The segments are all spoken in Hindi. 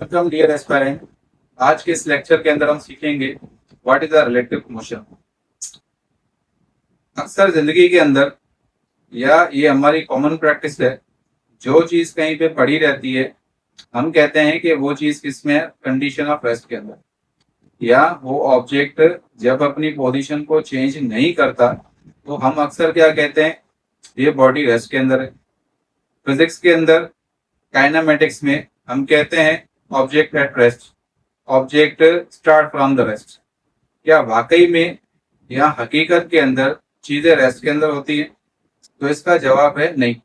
Welcome dear aspirant. आज के इस लेक्चर के अंदर हम सीखेंगे what is the relative motion. अक्सर जिंदगी के अंदर या ये हमारी कॉमन प्रैक्टिस है, जो चीज कहीं पे पड़ी रहती है हम कहते हैं कि वो चीज किसमें है, कंडीशन ऑफ रेस्ट के अंदर। या वो ऑब्जेक्ट जब अपनी पोजीशन को चेंज नहीं करता तो हम अक्सर क्या कहते हैं, ये बॉडी रेस्ट के अंदर है। फिजिक्स के अंदर काइनेमेटिक्स में हम कहते हैं object at rest, object start from the rest. क्या वाकई में या हकीकत के अंदर चीजें रेस्ट के अंदर होती हैं? तो इसका जवाब है नहीं।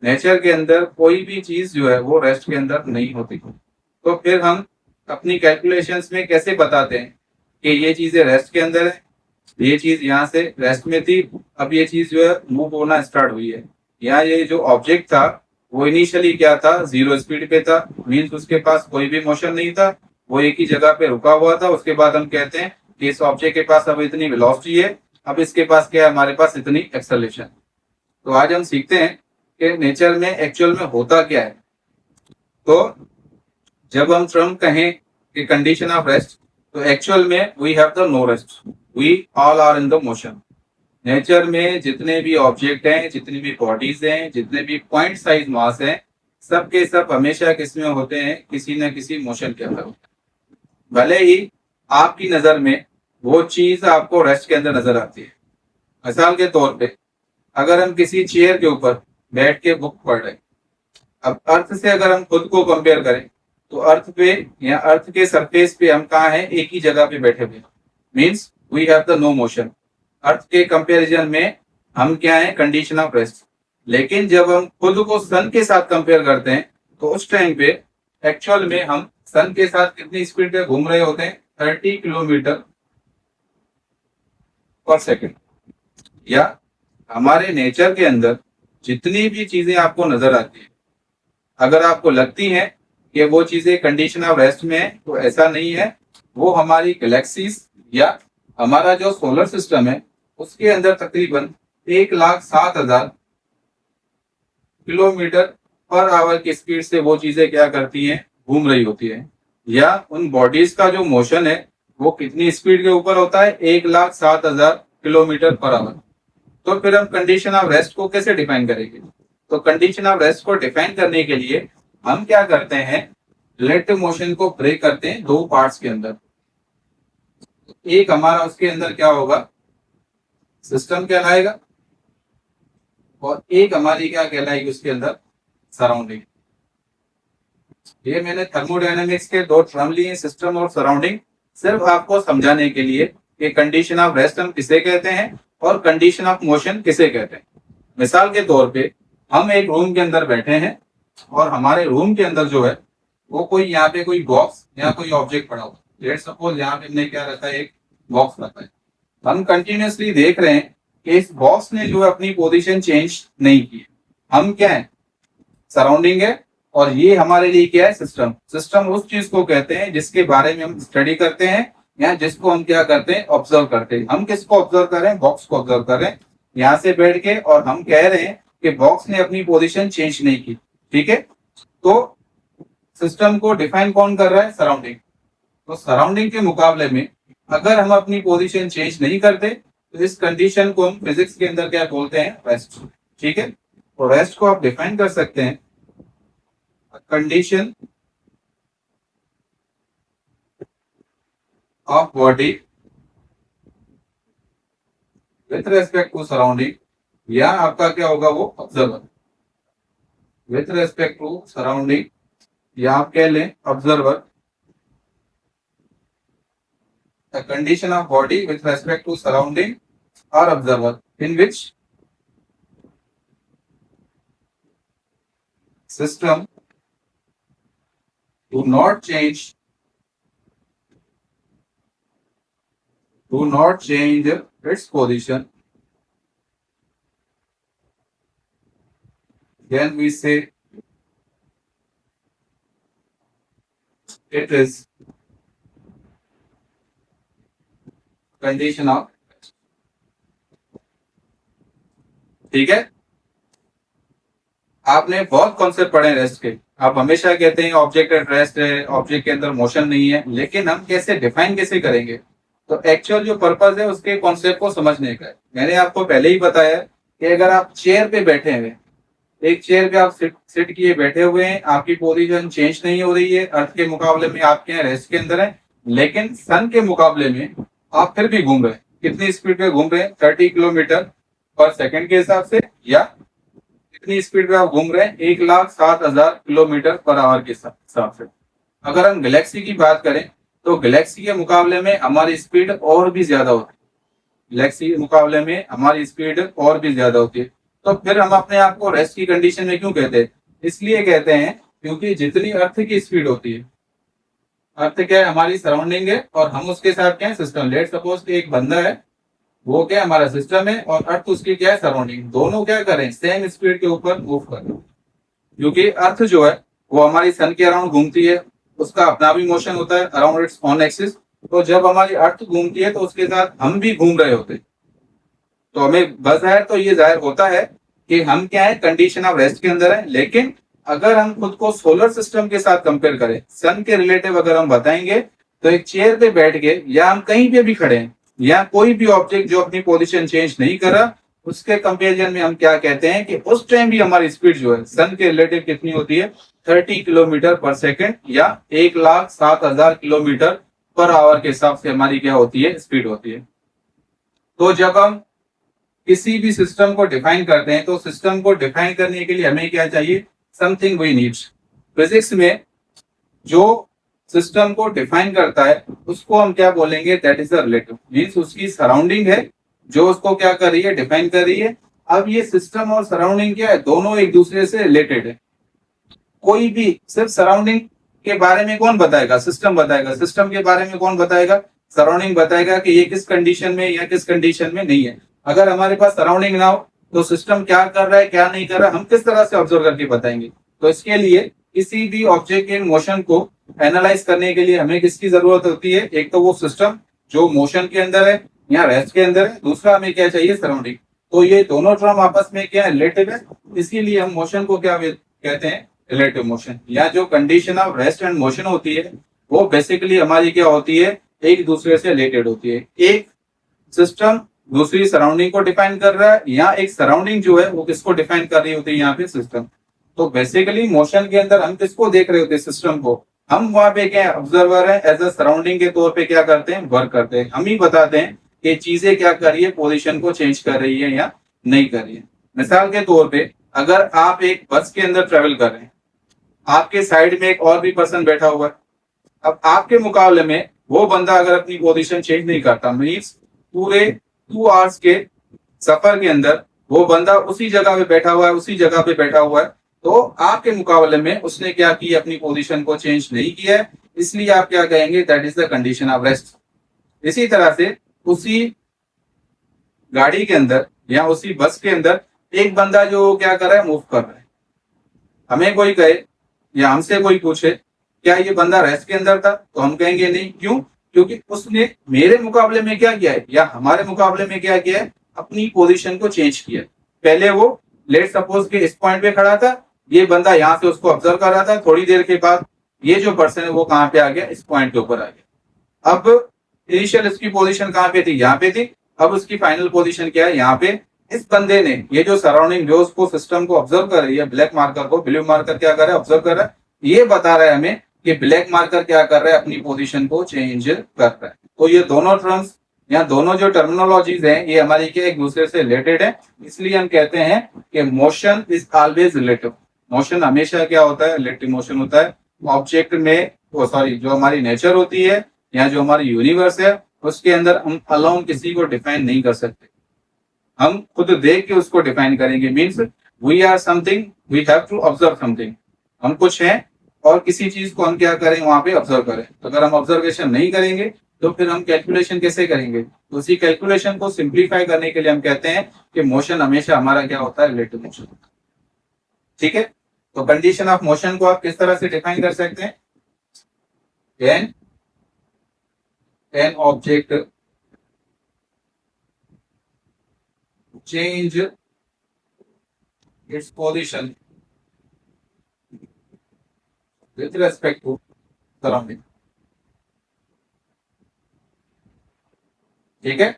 नेचर के अंदर कोई भी चीज जो है वो रेस्ट के अंदर नहीं होती। तो फिर हम अपनी कैलकुलेशंस में कैसे बताते हैं कि ये चीजें रेस्ट के अंदर है, ये चीज यहाँ से रेस्ट में थी, अब ये चीज जो है मूव होना स्टार्ट हुई है। यहाँ ये जो ऑब्जेक्ट था वो इनिशियली क्या था, जीरो स्पीड पे था, मीन्स उसके पास कोई भी मोशन नहीं था, वो एक ही जगह पे रुका हुआ था। उसके बाद हम कहते हैं कि इस ऑब्जेक्ट के पास अब इतनी वेलोसिटी है, अब इसके पास क्या है, हमारे पास इतनी एक्सेलरेशन। तो आज हम सीखते हैं कि नेचर में एक्चुअल में होता क्या है। तो जब हम टर्म कहें कि कंडीशन ऑफ रेस्ट, तो एक्चुअल में we have the no rest, we all are in the motion. Nature में जितने भी ऑब्जेक्ट हैं, जितनी भी बॉडीज हैं, जितने भी पॉइंट साइज मास हैं, सब के सब हमेशा किसमें होते हैं, किसी न किसी मोशन के अंदर होते हैं। भले ही आपकी नजर में वो चीज आपको रेस्ट के अंदर नजर आती है। मिसाल के तौर पे अगर हम किसी चेयर के ऊपर बैठ के बुक पढ़ रहे हैं, अब अर्थ से अगर हम खुद को कंपेयर करें तो अर्थ पे या अर्थ के सरफेस पे हम कहाँ हैं, एक ही जगह पे बैठे हुए, means we have the no motion. Earth के कंपैरिजन में हम क्या है, कंडीशन ऑफ रेस्ट। लेकिन जब हम खुद को सन के साथ कंपेयर करते हैं तो उस टाइम पे एक्चुअल में हम सन के साथ कितनी स्पीड पे घूम रहे होते हैं, 30 किलोमीटर पर सेकेंड। या हमारे नेचर के अंदर जितनी भी चीजें आपको नजर आती है, अगर आपको लगती है कि वो चीजें कंडीशन ऑफ रेस्ट में है, तो ऐसा नहीं है। वो हमारी गैलेक्सीज या हमारा जो सोलर सिस्टम है उसके अंदर तकरीबन 1,07,000 किलोमीटर पर आवर की स्पीड से वो चीजें क्या करती हैं, घूम रही होती है। या उन बॉडीज का जो मोशन है वो कितनी स्पीड के ऊपर होता है, 1,07,000 किलोमीटर पर आवर। तो फिर हम कंडीशन ऑफ रेस्ट को कैसे डिफाइन करेंगे? तो कंडीशन ऑफ रेस्ट को डिफाइन करने के लिए हम क्या करते हैं, रिलेटिव मोशन को ब्रेक करते हैं दो पार्ट्स के अंदर। एक हमारा उसके अंदर क्या होगा, सिस्टम कहलाएगा, और एक हमारी क्या कहलाएगी उसके अंदर, सराउंडिंग। ये मैंने थर्मोडायनेमिक्स के दो टर्म लिए, सिस्टम और सराउंडिंग, सिर्फ आपको समझाने के लिए कि कंडीशन ऑफ रेस्ट हम किसे कहते हैं और कंडीशन ऑफ मोशन किसे कहते हैं। मिसाल के तौर पे हम एक रूम के अंदर बैठे हैं और हमारे रूम के अंदर जो है वो कोई यहाँ पे कोई बॉक्स या कोई ऑब्जेक्ट पड़ा हुआ है। लेट्स सपोज यहाँ पे हमने क्या रखा है, एक बॉक्स रखा है। हम कंटिन्यूअसली देख रहे हैं कि इस बॉक्स ने जो है अपनी पोजीशन चेंज नहीं की। हम क्या है, सराउंडिंग है, और ये हमारे लिए क्या है, सिस्टम। सिस्टम उस चीज को कहते हैं जिसके बारे में हम स्टडी करते हैं या जिसको हम क्या करते हैं, ऑब्जर्व करते हैं। हम किसको ऑब्जर्व कर रहे हैं, बॉक्स को ऑब्जर्व कर रहे हैं यहाँ से बैठ के, और हम कह रहे हैं कि बॉक्स ने अपनी पोजीशन चेंज नहीं की। ठीक है, तो सिस्टम को डिफाइन कौन कर रहा है, सराउंडिंग। तो सराउंडिंग के मुकाबले में अगर हम अपनी पोजीशन चेंज नहीं करते तो इस कंडीशन को हम फिजिक्स के अंदर क्या बोलते हैं, रेस्ट। ठीक है, तो रेस्ट को आप डिफाइन कर सकते हैं, condition of body with respect to surrounding, या आपका क्या होगा, वो observer with respect to surrounding, या आप कह लें observer. The condition of body with respect to surrounding or observer in which system do not change its position, then we say it is condition of. ठीक है, आपने बहुत कॉन्सेप्ट पढ़े हैं रेस्ट के, आप हमेशा कहते हैं ऑब्जेक्ट एट रेस्ट है, ऑब्जेक्ट के अंदर मोशन नहीं है, लेकिन हम कैसे डिफाइन कैसे करेंगे? तो एक्चुअल जो पर्पज है उसके कॉन्सेप्ट को समझने का है। मैंने आपको पहले ही बताया कि अगर आप चेयर पे बैठे हैं, एक चेयर पे आप सिट किए बैठे हुए हैं, आपकी पोजीशन चेंज नहीं हो रही है, अर्थ के मुकाबले में आपके यहाँ रेस्ट के अंदर है, लेकिन सन के मुकाबले में आप फिर भी घूम रहे हैं। कितनी स्पीड पे घूम रहे हैं? 30 किलोमीटर पर सेकंड के हिसाब से, या कितनी स्पीड पे आप घूम रहे हैं? 1,07,000 किलोमीटर पर आवर के हिसाब से। अगर हम गैलेक्सी की बात करें तो गैलेक्सी के मुकाबले में हमारी स्पीड और भी ज्यादा होती है। गैलेक्सी के मुकाबले में हमारी स्पीड और भी ज्यादा होती है। तो फिर हम अपने आप को रेस्ट की कंडीशन में क्यों कहते हैं? इसलिए कहते हैं क्योंकि जितनी अर्थ की स्पीड होती है, अर्थ क्या है? हमारी सराउंडिंग है, और हम उसके साथ क्या है? सिस्टम। लेट सपोज कि एक बंदा है, वो क्या है? हमारा सिस्टम है, और अर्थ उसकी क्या है? सराउंडिंग। दोनों क्या करें? सेम स्पीड के ऊपर मूव कर रहे हैं। क्योंकि अर्थ जो है वो हमारी सन के अराउंड घूमती है, उसका अपना भी मोशन होता है अराउंड इट्स ऑन एक्सिस। तो जब हमारी अर्थ घूमती है तो उसके साथ हम भी घूम रहे होते हैं। तो हमें बज़ाहिर तो ये जाहिर होता है कि हम क्या है? कंडीशन ऑफ रेस्ट के अंदर है। लेकिन अगर हम खुद को सोलर सिस्टम के साथ कंपेयर करें, सन के रिलेटिव अगर हम बताएंगे, तो एक चेयर पे बैठ के या हम कहीं पे भी खड़े हैं, या कोई भी ऑब्जेक्ट जो अपनी पोजीशन चेंज नहीं कर रहा, उसके कंपेरिजन में हम क्या कहते हैं कि उस टाइम भी हमारी स्पीड जो है सन के रिलेटिव कितनी होती है? 30 किलोमीटर पर सेकेंड, या 1,07,000 किलोमीटर पर आवर के हिसाब से हमारी क्या होती है? स्पीड होती है। तो जब हम किसी भी सिस्टम को डिफाइन करते हैं, तो सिस्टम को डिफाइन करने के लिए हमें क्या चाहिए? Something we needs. फिजिक्स में जो सिस्टम को डिफाइन करता है उसको हम क्या बोलेंगे? That is the relative. Means उसकी सराउंडिंग है जो उसको क्या कर रही है? डिफाइन कर रही है। अब ये सिस्टम और सराउंडिंग क्या है? दोनों एक दूसरे से रिलेटेड है। कोई भी सिर्फ सराउंडिंग के बारे में कौन बताएगा? सिस्टम बताएगा। सिस्टम के बारे में कौन बताएगा? सराउंडिंग बताएगा कि ये किस कंडीशन में या किस कंडीशन में नहीं है। अगर हमारे पास सराउंडिंग ना हो तो सिस्टम क्या कर रहा है क्या नहीं कर रहा है हम किस तरह से ऑब्जर्व करके बताएंगे? तो इसके लिए किसी भी ऑब्जेक्ट के मोशन को एनालाइज करने के लिए हमें किसकी जरूरत होती है? एक तो वो सिस्टम जो मोशन के अंदर है या रेस्ट के अंदर है, दूसरा हमें क्या चाहिए? सराउंडिंग। तो ये दोनों टर्म आपस में क्या है? रिलेटिव है। इसीलिए हम मोशन को क्या कहते हैं? Relative motion. या जो condition of rest and motion होती है वो बेसिकली हमारी क्या होती है? एक दूसरे से रिलेटेड होती है। एक सिस्टम दूसरी सराउंडिंग को डिफाइन कर रहा है, या एक सराउंडिंग जो है वो किसको डिफाइन कर रही होती है? यहाँ पे सिस्टम। तो बेसिकली मोशन के अंदर हम किसको देख रहे होते हैं? सिस्टम को। हम वहां पे क्या ऑब्जर्वर है, एज अ सराउंडिंग के तौर पे क्या करते हैं? वर्क करते हैं। हम ही बताते हैं कि चीजें क्या कर रही है, पोजीशन को चेंज कर रही है या नहीं कर रही है। मिसाल के तौर पे अगर आप एक बस के अंदर ट्रेवल कर रहे हैं, आपके साइड में एक और भी पर्सन बैठा हुआ है। अब आपके मुकाबले में वो बंदा अगर अपनी पोजीशन चेंज नहीं करता, मीन्स पूरे 2 आवर्स के सफर के अंदर वो बंदा उसी जगह पे बैठा हुआ है, उसी जगह पे बैठा हुआ है, तो आपके मुकाबले में उसने क्या किया? अपनी पोजीशन को चेंज नहीं किया है। इसलिए आप क्या कहेंगे? That is the condition of rest. इसी तरह से उसी गाड़ी के अंदर या उसी बस के अंदर एक बंदा जो क्या कर रहा है? मूव कर रहा है। हमें कोई कहे या हमसे कोई पूछे क्या ये बंदा रेस्ट के अंदर था, तो हम कहेंगे नहीं। क्यों? क्योंकि उसने मेरे मुकाबले में क्या किया है, या हमारे मुकाबले में क्या किया है? अपनी पोजीशन को चेंज किया। पहले वो लेट सपोज के इस पॉइंट पे खड़ा था, ये बंदा यहाँ से उसको ऑब्जर्व कर रहा था। थोड़ी देर के बाद ये जो पर्सन है वो कहाँ पे आ गया? इस पॉइंट के ऊपर आ गया। अब इनिशियल इसकी पोजीशन कहाँ पे थी? यहाँ पे थी। अब उसकी फाइनल पोजीशन क्या है? यहाँ पे। इस बंदे ने ये जो सराउंडिंग जो उसको सिस्टम को ऑब्जर्व कर रही है, ब्लैक मार्कर को, ब्लू मार्कर क्या कर रहा है? ऑब्जर्व कर रहा है। ये बता रहा है हमें कि ब्लैक मार्कर क्या कर रहा है? अपनी पोजीशन को चेंज कर रहा है। तो ये दोनों टर्म्स या दोनों जो टर्मिनोलॉजीज हैं ये हमारी क्या एक दूसरे से रिलेटेड है। इसलिए हम कहते हैं कि motion is always relative. Motion हमेशा क्या होता है? रिलेटिव मोशन होता है। ऑब्जेक्ट में सॉरी जो हमारी नेचर होती है या जो हमारी यूनिवर्स है उसके अंदर हम अलोन किसी को डिफाइन नहीं कर सकते। हम खुद देख के उसको डिफाइन करेंगे। Means we are something, we have to observe something. हम कुछ हैं और किसी चीज को हम क्या करें? वहां पे ऑब्जर्व करें। तो अगर हम ऑब्जर्वेशन नहीं करेंगे तो फिर हम कैलकुलेशन कैसे करेंगे? तो उसी कैलकुलेशन को सिंप्लीफाई करने के लिए हम कहते हैं कि मोशन हमेशा हमारा क्या होता है? Relative motion. ठीक है। तो कंडीशन ऑफ मोशन को आप किस तरह से डिफाइन कर सकते हैं? An object change its position, with respect to surrounding. ठीक है,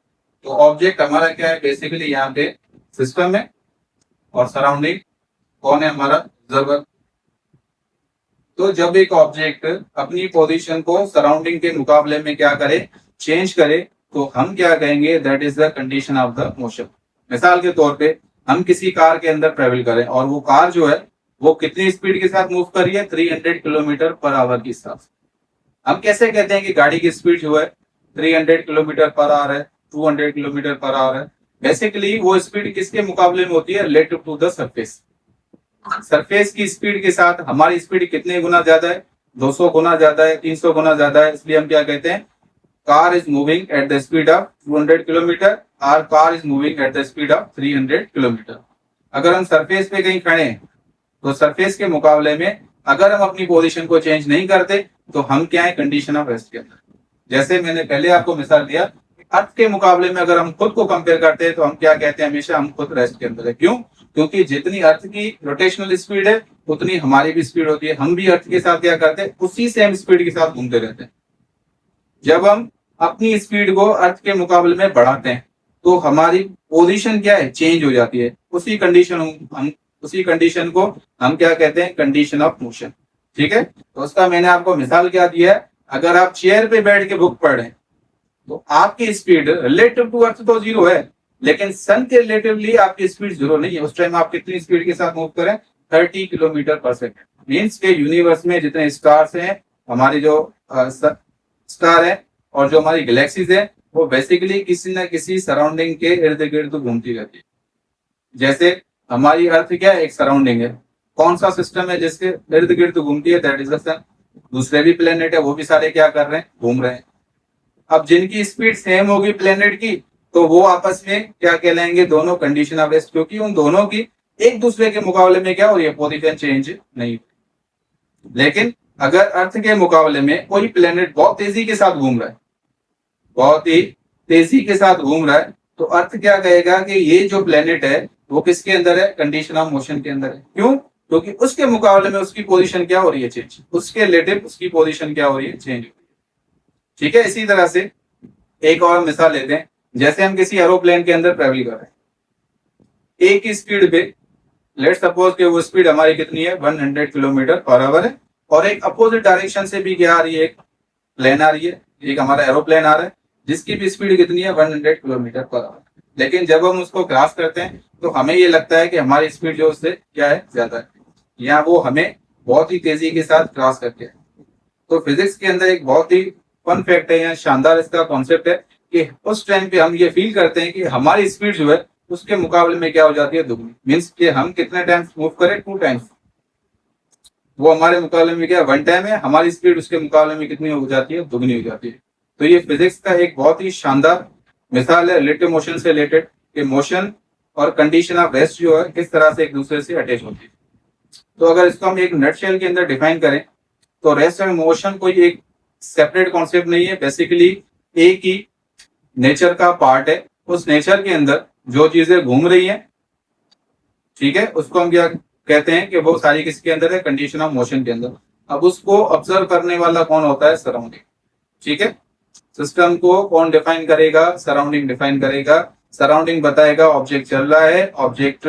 तो ऑब्जेक्ट हमारा क्या है, बेसिकली यहाँ पे सिस्टम है और सराउंडिंग कौन है, हमारा ऑब्जर्वर। तो जब एक ऑब्जेक्ट अपनी पोजीशन को सराउंडिंग के मुकाबले में क्या करे, चेंज करे, तो हम क्या कहेंगे, that is the condition of the motion. मिसाल के तौर पे हम किसी कार के अंदर ट्रेवल करें और वो कार जो है वो कितनी स्पीड के साथ मूव कर रही है, 300 किलोमीटर पर आवर के साथ। हम कैसे कहते हैं कि गाड़ी की स्पीड जो है 300 किलोमीटर पर आवर है, 200 किलोमीटर पर आवर है। बेसिकली वो स्पीड किसके मुकाबले में होती है, relative to the surface. Surface की स्पीड के साथ हमारी स्पीड कितने गुना ज्यादा है, 200 गुना ज्यादा है, 300 गुना ज्यादा है। इसलिए हम क्या कहते हैं, car is moving at the speed of 200 kilometre, और car is moving at the speed of 300 kilometre. अगर हम सरफेस पे कहीं खड़े हैं तो सरफेस के मुकाबले में अगर हम अपनी पोजीशन को चेंज नहीं करते तो हम क्या है, कंडीशन ऑफ रेस्ट के अंदर। जैसे मैंने पहले आपको मिसाल दिया, अर्थ के मुकाबले में अगर हम खुद को कंपेयर करते हैं तो हम क्या कहते हैं, हमेशा हम खुद रेस्ट के अंदर है। क्यों, क्योंकि जितनी अर्थ की रोटेशनल स्पीड है उतनी हमारी भी स्पीड होती है। हम भी अर्थ के साथ क्या करते हैं, उसी सेम स्पीड के साथ घूमते रहते हैं। जब हम अपनी स्पीड को अर्थ के मुकाबले में बढ़ाते हैं तो हमारी पोजीशन क्या है, चेंज हो जाती है। उसी कंडीशन को हम क्या कहते हैं, कंडीशन ऑफ मोशन। ठीक है, तो उसका मैंने आपको मिसाल क्या दिया है, अगर आप चेयर पे बैठ के बुक पढ़ रहे हैं तो आपकी स्पीड रिलेटिव टू अर्थ तो 0 है, लेकिन सन के रिलेटिवली आपकी स्पीड 0 नहीं है। उस टाइम आप कितनी स्पीड के साथ मूव करें, 30 किलोमीटर पर सेकेंड। मीन्स के यूनिवर्स में जितने स्टार्स हैं, हमारी जो स्टार है और जो हमारी गैलेक्सीज है, वो बेसिकली किसी न किसी सराउंडिंग के इर्द गिर्द तो घूमती रहती है। जैसे हमारी अर्थ क्या है, एक सराउंडिंग है। कौन सा सिस्टम है जिसके इर्द गिर्द घूमती है, दैट इज द सन। दूसरे भी प्लेनेट है, वो भी सारे क्या कर रहे हैं, घूम रहे हैं। अब जिनकी स्पीड सेम होगी प्लेनेट की, तो वो आपस में क्या कहलाएंगे, दोनों कंडीशन ऑफ रेस्ट, क्योंकि उन दोनों की एक दूसरे के मुकाबले में क्या हो रही है, पोजीशन चेंज नहीं। लेकिन अगर अर्थ के मुकाबले में कोई प्लेनेट बहुत तेजी के साथ घूम रहा है, बहुत ही तेजी के साथ घूम रहा है, तो अर्थ क्या कहेगा कि ये जो प्लेनेट है वो किसके अंदर है, कंडीशन ऑफ मोशन के अंदर है। क्यों, क्योंकि उसके मुकाबले में उसकी पोजीशन क्या हो रही है, चेंज। उसके रिलेटिव उसकी पोजीशन क्या हो रही है, चेंज। ठीक है, इसी तरह से एक और मिसाल लेते हैं। जैसे हम किसी एरोप्लेन के अंदर ट्रेवल कर रहे हैं एक ही स्पीड पे, लेट्स सपोज कि वो स्पीड हमारी कितनी है, 100 किलोमीटर पर आवर है, और एक अपोजिट डायरेक्शन से भी क्या आ रही है, एक प्लेन आ रही है, एक हमारा एरोप्लेन आ रहा है जिसकी भी स्पीड कितनी है, 100 किलोमीटर पर आवर। लेकिन जब हम उसको क्रॉस करते हैं तो हमें ये लगता है कि हमारी स्पीड जो उससे क्या है, ज्यादा है, या वो हमें बहुत ही तेजी के साथ क्रॉस करके है। तो फिजिक्स के अंदर एक बहुत ही फन फैक्ट है, या शानदार इसका कॉन्सेप्ट है कि उस टाइम पे हम ये फील करते हैं कि हमारी स्पीड जो है उसके मुकाबले में क्या हो जाती है, दुगनी। मीन्स कि हम कितने टाइम्स मूव करें, 2 टाइम्स, वो हमारे मुकाबले में क्या 1 टाइम है, हमारी स्पीड उसके मुकाबले में कितनी हो जाती है, दुगनी हो जाती है। तो ये फिजिक्स का एक बहुत ही शानदार मिसाल है रिलेटिव मोशन से रिलेटेड, कि मोशन और कंडीशन ऑफ रेस्ट जो है किस तरह से एक दूसरे से अटैच होती है। तो अगर इसको हम एक नटशेल के अंदर डिफाइन करें तो रेस्ट एंड मोशन कोई एक सेपरेट कॉन्सेप्ट नहीं है, बेसिकली एक ही नेचर का पार्ट है। उस नेचर के अंदर जो चीजें घूम रही हैं, ठीक है, उसको हम क्या कहते हैं कि वो सारी किसके अंदर है, कंडीशन ऑफ मोशन के अंदर। अब उसको ऑब्जर्व करने वाला कौन होता है, सराउंडिंग। ठीक है, सिस्टम को कौन डिफाइन करेगा, सराउंडिंग डिफाइन करेगा। सराउंडिंग बताएगा ऑब्जेक्ट चल रहा है, ऑब्जेक्ट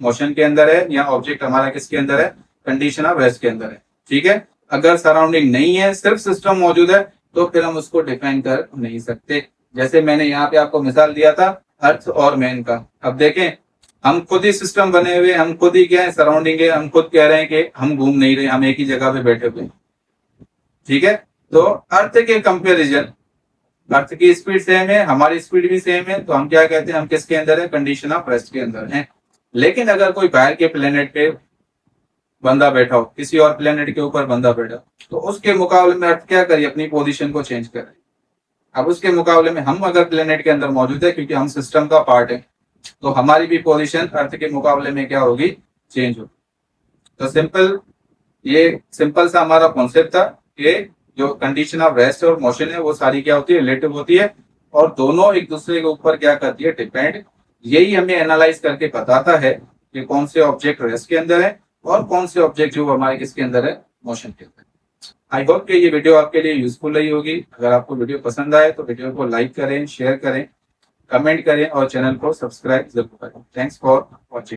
मोशन के अंदर है, या ऑब्जेक्ट हमारा किसके अंदर है, कंडीशन ऑफ रेस्ट के अंदर है। ठीक है, अगर सराउंडिंग नहीं है, सिर्फ सिस्टम मौजूद है, तो फिर हम उसको डिफाइन कर नहीं सकते। जैसे मैंने यहाँ पे आपको मिसाल दिया था अर्थ और मैन का। अब देखें, हम खुद ही सिस्टम बने हुए, हम खुद ही क्या है, सराउंडिंग है, हम खुद कह रहे हैं कि हम घूम नहीं रहे, हम एक ही जगह पे बैठे हुए। ठीक है, तो अर्थ के कंपेरिजन, अर्थ की स्पीड सेम है, हमारी स्पीड भी सेम है, तो हम क्या कहते हैं, हम किसके अंदर है, कंडीशन ऑफ रेस्ट के अंदर हैं। लेकिन अगर कोई बाहर के प्लेनेट पे बंदा बैठा हो, किसी और प्लेनेट के ऊपर बंदा बैठा, तो उसके मुकाबले में अर्थ क्या करे, अपनी पोजीशन को चेंज करे। अब उसके मुकाबले में हम अगर प्लेनेट के अंदर मौजूद है, क्योंकि हम सिस्टम का पार्ट है, तो हमारी भी पोजीशन अर्थ के मुकाबले में क्या होगी, चेंज होगी। तो ये सिंपल सा हमारा कॉन्सेप्ट था कि जो कंडीशन ऑफ रेस्ट और मोशन है वो सारी क्या होती है, रिलेटिव होती है, और दोनों एक दूसरे के ऊपर क्या करती है, डिपेंड। यही हमें एनालाइज करके बताता है कि कौन से ऑब्जेक्ट रेस्ट के अंदर है और कौन से ऑब्जेक्ट जो हमारे किसके अंदर है, मोशन के अंदर। आई होप कि ये वीडियो आपके लिए यूजफुल रही होगी। अगर आपको वीडियो पसंद आए तो वीडियो को लाइक करें, शेयर करें, कमेंट करें और चैनल को सब्सक्राइब जरूर करें। Thanks for watching.